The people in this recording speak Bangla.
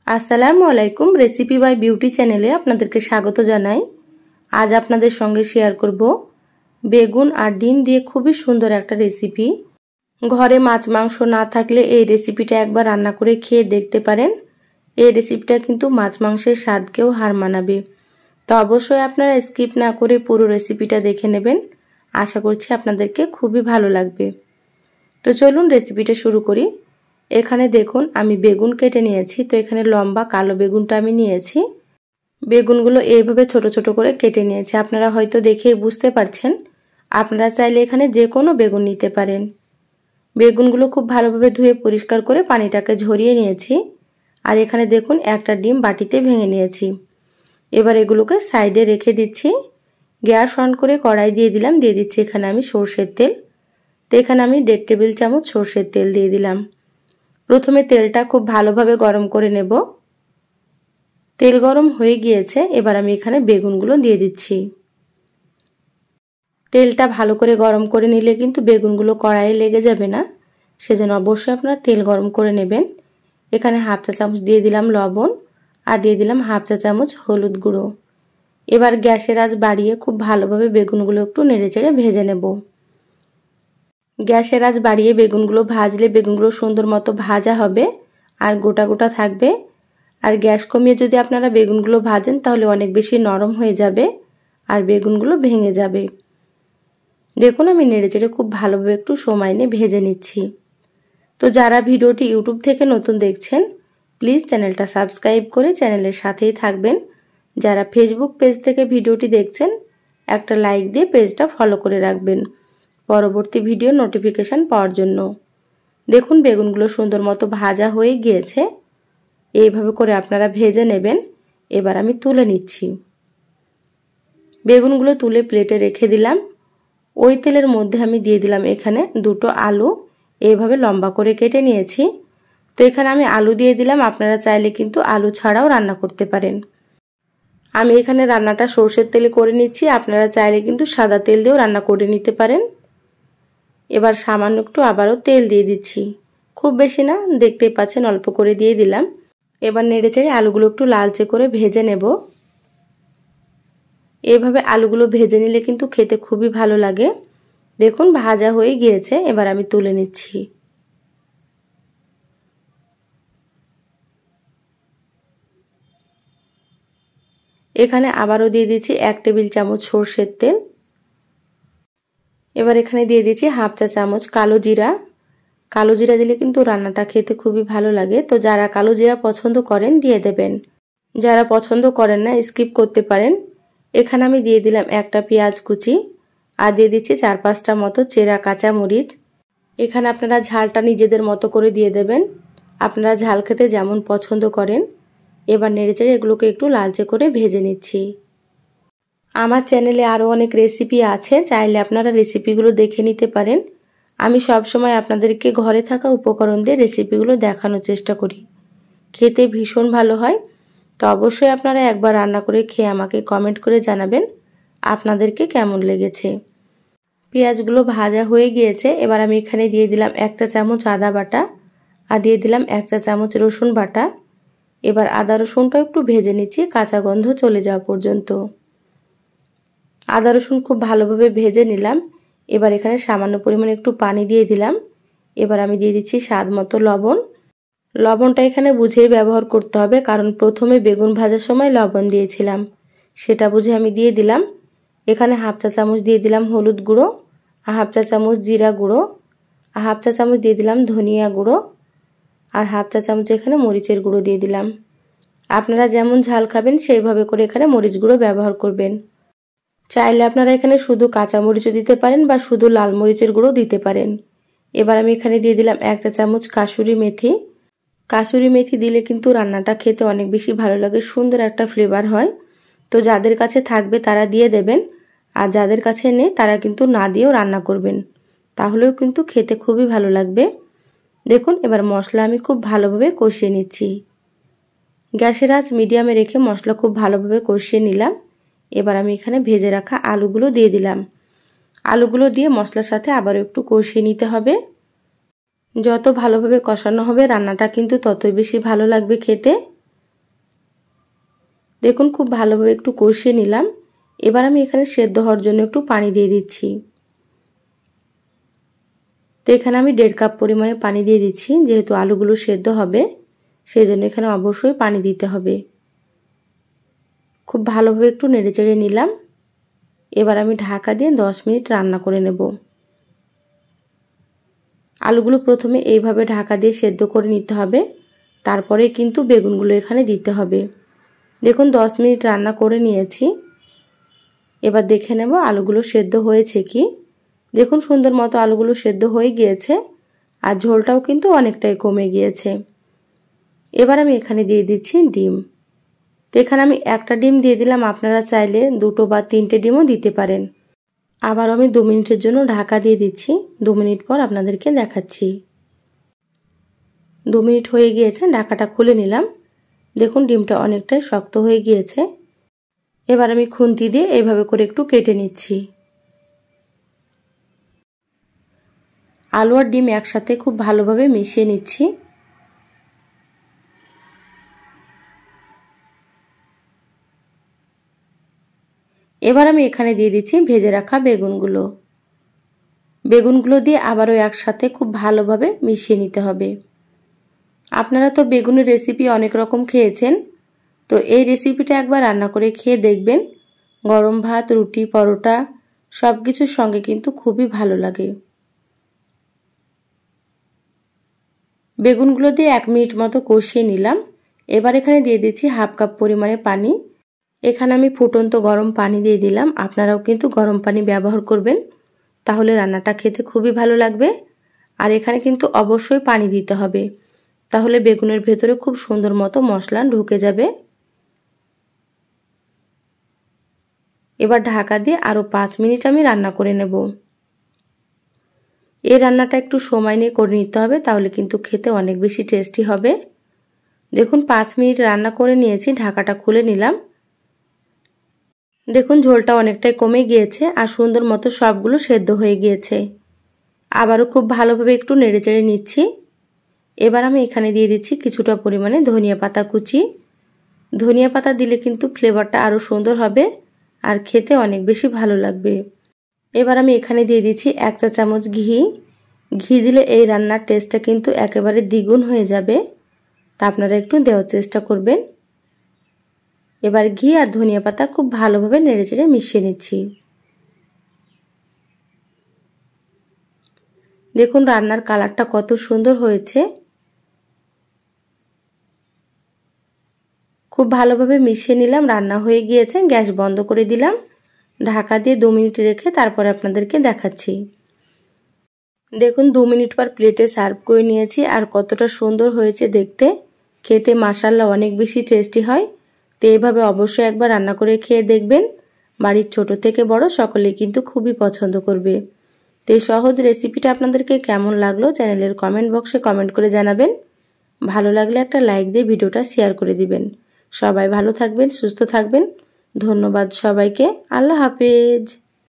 আসসালামু আলাইকুম। রেসিপি বাই বিউটি চ্যানেলে আপনাদেরকে স্বাগত জানাই। আজ আপনাদের সঙ্গে শেয়ার করব বেগুন আর ডিম দিয়ে খুবই সুন্দর একটা রেসিপি। ঘরে মাছ মাংস না থাকলে এই রেসিপিটা একবার রান্না করে খেয়ে দেখতে পারেন। এই রেসিপিটা কিন্তু মাছ মাংসের স্বাদকেও হার মানাবে। তো অবশ্যই আপনারা স্কিপ না করে পুরো রেসিপিটা দেখে নেবেন। আশা করছি আপনাদেরকে খুবই ভালো লাগবে। তো চলুন রেসিপিটা শুরু করি। এখানে দেখুন আমি বেগুন কেটে নিয়েছি। তো এখানে লম্বা কালো বেগুনটা আমি নিয়েছি। বেগুনগুলো এইভাবে ছোট ছোট করে কেটে নিয়েছি। আপনারা হয়তো দেখেই বুঝতে পারছেন। আপনারা চাইলে এখানে যে কোনো বেগুন নিতে পারেন। বেগুনগুলো খুব ভালোভাবে ধুয়ে পরিষ্কার করে পানিটাকে ঝরিয়ে নিয়েছি। আর এখানে দেখুন একটা ডিম বাটিতে ভেঙে নিয়েছি। এবার এগুলোকে সাইডে রেখে দিচ্ছি। গ্যাস অন করে কড়াই দিয়ে দিলাম। দিয়ে দিচ্ছি এখানে আমি সরষের তেল। তো এখানে আমি 1.5 টেবিল চামচ সরষের তেল দিয়ে দিলাম। প্রথমে তেলটা খুব ভালোভাবে গরম করে নেব। তেল গরম হয়ে গিয়েছে। এবার আমি এখানে বেগুনগুলো দিয়ে দিচ্ছি। তেলটা ভালো করে গরম করে নিলে কিন্তু বেগুনগুলো কড়াইয়ে লেগে যাবে না, সেজন্য অবশ্যই আপনারা তেল গরম করে নেবেন। এখানে হাফ চা চামচ দিয়ে দিলাম লবণ আর দিয়ে দিলাম হাফ চা চামচ হলুদ গুঁড়ো। এবার গ্যাসের আঁচ বাড়িয়ে খুব ভালোভাবে বেগুনগুলো একটু নেড়েচেড়ে ভেজে নেব। গ্যাসের আঁচ বাড়িয়ে বেগুনগুলো ভাজলে বেগুনগুলো সুন্দর মতো ভাজা হবে আর গোটা গোটা থাকবে। আর গ্যাস কমিয়ে যদি আপনারা বেগুনগুলো ভাজেন তাহলে অনেক বেশি নরম হয়ে যাবে আর বেগুনগুলো ভেঙে যাবে। দেখুন আমি নেড়েচেড়ে খুব ভালোভাবে একটু সময় নিয়ে ভেজে নিচ্ছি। তো যারা ভিডিওটি ইউটিউব থেকে নতুন দেখছেন প্লিজ চ্যানেলটা সাবস্ক্রাইব করে চ্যানেলের সাথেই থাকবেন। যারা ফেসবুক পেজ থেকে ভিডিওটি দেখছেন একটা লাইক দিয়ে পেজটা ফলো করে রাখবেন পরবর্তী ভিডিও নোটিফিকেশান পাওয়ার জন্য। দেখুন বেগুনগুলো সুন্দর মতো ভাজা হয়ে গিয়েছে। এইভাবে করে আপনারা ভেজে নেবেন। এবার আমি তুলে নিচ্ছি। বেগুনগুলো তুলে প্লেটে রেখে দিলাম। ওই তেলের মধ্যে আমি দিয়ে দিলাম এখানে 2টো আলু এইভাবে লম্বা করে কেটে নিয়েছি। তো এখানে আমি আলু দিয়ে দিলাম। আপনারা চাইলে কিন্তু আলু ছাড়াও রান্না করতে পারেন। আমি এখানে রান্নাটা সরষের তেলে করে নিচ্ছি। আপনারা চাইলে কিন্তু সাদা তেল দিয়েও রান্না করে নিতে পারেন। এবার সামান্য একটু আবারও তেল দিয়ে দিচ্ছি, খুব বেশি না, দেখতেই পাচ্ছেন অল্প করে দিয়ে দিলাম। এবার নেড়েচেড়ে আলুগুলো একটু লালচে করে ভেজে নেব। এইভাবে আলুগুলো ভেজে নিলে কিন্তু খেতে খুবই ভালো লাগে। দেখুন ভাজা হয়ে গিয়েছে। এবার আমি তুলে নিচ্ছি। এখানে আবারও দিয়ে দিচ্ছি 1 টেবিল চামচ সরষের তেল। এবার এখানে দিয়ে দিচ্ছি হাফ চা চামচ কালো জিরা। কালো জিরা দিলে কিন্তু রান্নাটা খেতে খুবই ভালো লাগে। তো যারা কালো জিরা পছন্দ করেন দিয়ে দেবেন, যারা পছন্দ করেন না স্কিপ করতে পারেন। এখানে আমি দিয়ে দিলাম একটা পেঁয়াজ কুচি আর দিয়ে দিচ্ছি 4-5টা মতো চেরা কাঁচা মরিচ। এখানে আপনারা ঝালটা নিজেদের মতো করে দিয়ে দেবেন, আপনারা ঝাল খেতে যেমন পছন্দ করেন। এবার নেড়েচেড়ে এগুলোকে একটু লালচে করে ভেজে নিচ্ছি। আমার চ্যানেলে আরও অনেক রেসিপি আছে, চাইলে আপনারা রেসিপিগুলো দেখে নিতে পারেন। আমি সব সময় আপনাদেরকে ঘরে থাকা উপকরণ দিয়ে রেসিপিগুলো দেখানোর চেষ্টা করি। খেতে ভীষণ ভালো হয়। তো অবশ্যই আপনারা একবার রান্না করে খেয়ে আমাকে কমেন্ট করে জানাবেন আপনাদেরকে কেমন লেগেছে। পেঁয়াজগুলো ভাজা হয়ে গিয়েছে। এবার আমি এখানে দিয়ে দিলাম 1 চা চামচ আদা বাটা আর দিয়ে দিলাম 1 চা চামচ রসুন বাটা। এবার আদা রসুনটা একটু ভেজে নিচ্ছি কাঁচা গন্ধ চলে যাওয়া পর্যন্ত। আদা রসুন খুব ভালোভাবে ভেজে নিলাম। এবার এখানে সামান্য পরিমাণে একটু পানি দিয়ে দিলাম। এবার আমি দিয়ে দিচ্ছি স্বাদ মতো লবণ। লবণটা এখানে বুঝেই ব্যবহার করতে হবে, কারণ প্রথমে বেগুন ভাজার সময় লবণ দিয়েছিলাম, সেটা বুঝে আমি দিয়ে দিলাম। এখানে হাফ চা চামচ দিয়ে দিলাম হলুদ গুঁড়ো, হাফ চা চামচ জিরা গুঁড়ো, হাফ চা চামচ দিয়ে দিলাম ধনিয়া গুঁড়ো আর হাফ চা চামচ এখানে মরিচের গুঁড়ো দিয়ে দিলাম। আপনারা যেমন ঝাল খাবেন সেইভাবে করে এখানে মরিচ গুঁড়ো ব্যবহার করবেন। চাইলে আপনারা এখানে শুধু কাঁচা মরিচও দিতে পারেন বা শুধু লাল মরিচের গুঁড়ো দিতে পারেন। এবার আমি এখানে দিয়ে দিলাম 1 চা চামচ কাসুরি মেথি। কাসুরি মেথি দিলে কিন্তু রান্নাটা খেতে অনেক বেশি ভালো লাগে, সুন্দর একটা ফ্লেভার হয়। তো যাদের কাছে থাকবে তারা দিয়ে দেবেন, আর যাদের কাছে নেই তারা কিন্তু না দিয়েও রান্না করবেন, তাহলেও কিন্তু খেতে খুবই ভালো লাগবে। দেখুন এবার মশলা আমি খুব ভালোভাবে কষিয়ে নিচ্ছি। গ্যাসের আঁচ মিডিয়ামে রেখে মশলা খুব ভালোভাবে কষিয়ে নিলাম। এবার আমি এখানে ভেজে রাখা আলুগুলো দিয়ে দিলাম। আলুগুলো দিয়ে মশলার সাথে আবারও একটু কষিয়ে নিতে হবে। যত ভালোভাবে কষানো হবে রান্নাটা কিন্তু ততই বেশি ভালো লাগবে খেতে। দেখুন খুব ভালোভাবে একটু কষিয়ে নিলাম। এবার আমি এখানে সেদ্ধ হওয়ার জন্য একটু পানি দিয়ে দিচ্ছি। তো এখানে আমি 1.5 কাপ পরিমাণে পানি দিয়ে দিচ্ছি, যেহেতু আলুগুলো সেদ্ধ হবে সেই জন্য এখানে অবশ্যই পানি দিতে হবে। খুব ভালোভাবে একটু নেড়েচেড়ে নিলাম। এবার আমি ঢাকা দিয়ে 10 মিনিট রান্না করে নেব। আলুগুলো প্রথমে এইভাবে ঢাকা দিয়ে সেদ্ধ করে নিতে হবে, তারপরে কিন্তু বেগুনগুলো এখানে দিতে হবে। দেখুন 10 মিনিট রান্না করে নিয়েছি। এবার দেখে নেব আলুগুলো সেদ্ধ হয়েছে কি। দেখুন সুন্দর মতো আলুগুলো সেদ্ধ হয়ে গিয়েছে আর ঝোলটাও কিন্তু অনেকটাই কমে গিয়েছে। এবার আমি এখানে দিয়ে দিচ্ছি ডিম। তো এখানে আমি একটা ডিম দিয়ে দিলাম, আপনারা চাইলে 2 বা 3টে ডিমও দিতে পারেন। আবার আমি 2 মিনিটের জন্য ঢাকা দিয়ে দিচ্ছি। 2 মিনিট পর আপনাদেরকে দেখাচ্ছি। 2 মিনিট হয়ে গিয়েছে, ঢাকাটা খুলে নিলাম। দেখুন ডিমটা অনেকটাই শক্ত হয়ে গিয়েছে। এবার আমি খুন্তি দিয়ে এইভাবে করে একটু কেটে নিচ্ছি। আলু আর ডিম একসাথে খুব ভালোভাবে মিশিয়ে নিচ্ছি। এবার আমি এখানে দিয়ে দিচ্ছি ভেজে রাখা বেগুনগুলো। বেগুনগুলো দিয়ে আবারও একসাথে খুব ভালোভাবে মিশিয়ে নিতে হবে। আপনারা তো বেগুনের রেসিপি অনেক রকম খেয়েছেন, তো এই রেসিপিটা একবার রান্না করে খেয়ে দেখবেন। গরম ভাত, রুটি, পরোটা সব কিছুর সঙ্গে কিন্তু খুবই ভালো লাগে। বেগুনগুলো দিয়ে 1 মিনিট মতো কষিয়ে নিলাম। এবার এখানে দিয়ে দিচ্ছি 1/2 কাপ পরিমাণে পানি। এখানে আমি ফুটন্ত গরম পানি দিয়ে দিলাম। আপনারাও কিন্তু গরম পানি ব্যবহার করবেন, তাহলে রান্নাটা খেতে খুবই ভালো লাগবে। আর এখানে কিন্তু অবশ্যই পানি দিতে হবে, তাহলে বেগুনের ভেতরে খুব সুন্দর মতো মশলা ঢুকে যাবে। এবার ঢাকা দিয়ে আরও 5 মিনিট আমি রান্না করে নেব। এই রান্নাটা একটু সময় নিয়ে করে নিতে হবে, তাহলে কিন্তু খেতে অনেক বেশি টেস্টি হবে। দেখুন 5 মিনিট রান্না করে নিয়েছি, ঢাকাটা খুলে নিলাম। দেখুন ঝোলটা অনেকটাই কমে গিয়েছে আর সুন্দর মতো সবগুলো সেদ্ধ হয়ে গিয়েছে। আবারও খুব ভালোভাবে একটু নেড়েচেড়ে নিচ্ছি। এবার আমি এখানে দিয়ে দিচ্ছি কিছুটা পরিমাণে ধনিয়া পাতা কুচি। ধনিয়া পাতা দিলে কিন্তু ফ্লেভারটা আরও সুন্দর হবে আর খেতে অনেক বেশি ভালো লাগবে। এবার আমি এখানে দিয়ে দিচ্ছি 1 চা চামচ ঘি। ঘি দিলে এই রান্নার টেস্টটা কিন্তু একেবারে দ্বিগুণ হয়ে যাবে, তা আপনারা একটু দেওয়ার চেষ্টা করবেন। এবার ঘি আর ধনিয়া পাতা খুব ভালোভাবে নেড়েচেড়ে মিশিয়ে নিচ্ছি। দেখুন রান্নার কালারটা কত সুন্দর হয়েছে। খুব ভালোভাবে মিশিয়ে নিলাম, রান্না হয়ে গিয়েছে। গ্যাস বন্ধ করে দিলাম। ঢাকা দিয়ে 2 মিনিট রেখে তারপরে আপনাদেরকে দেখাচ্ছি। দেখুন 2 মিনিট পর প্লেটে সার্ভ করে নিয়েছি আর কতটা সুন্দর হয়েছে দেখতে। খেতে মাশাআল্লাহ অনেক বেশি টেস্টি হয়। তো এইভাবে অবশ্যই একবার রান্না করে খেয়ে দেখবেন। বাড়ির ছোট থেকে বড় সকলেই কিন্তু খুবই পছন্দ করবে। তো এই সহজ রেসিপিটা আপনাদেরকে কেমন লাগলো চ্যানেলের কমেন্ট বক্সে কমেন্ট করে জানাবেন। ভালো লাগলে একটা লাইক দিয়ে ভিডিওটা শেয়ার করে দিবেন। সবাই ভালো থাকবেন, সুস্থ থাকবেন। ধন্যবাদ সবাইকে। আল্লাহ হাফেজ।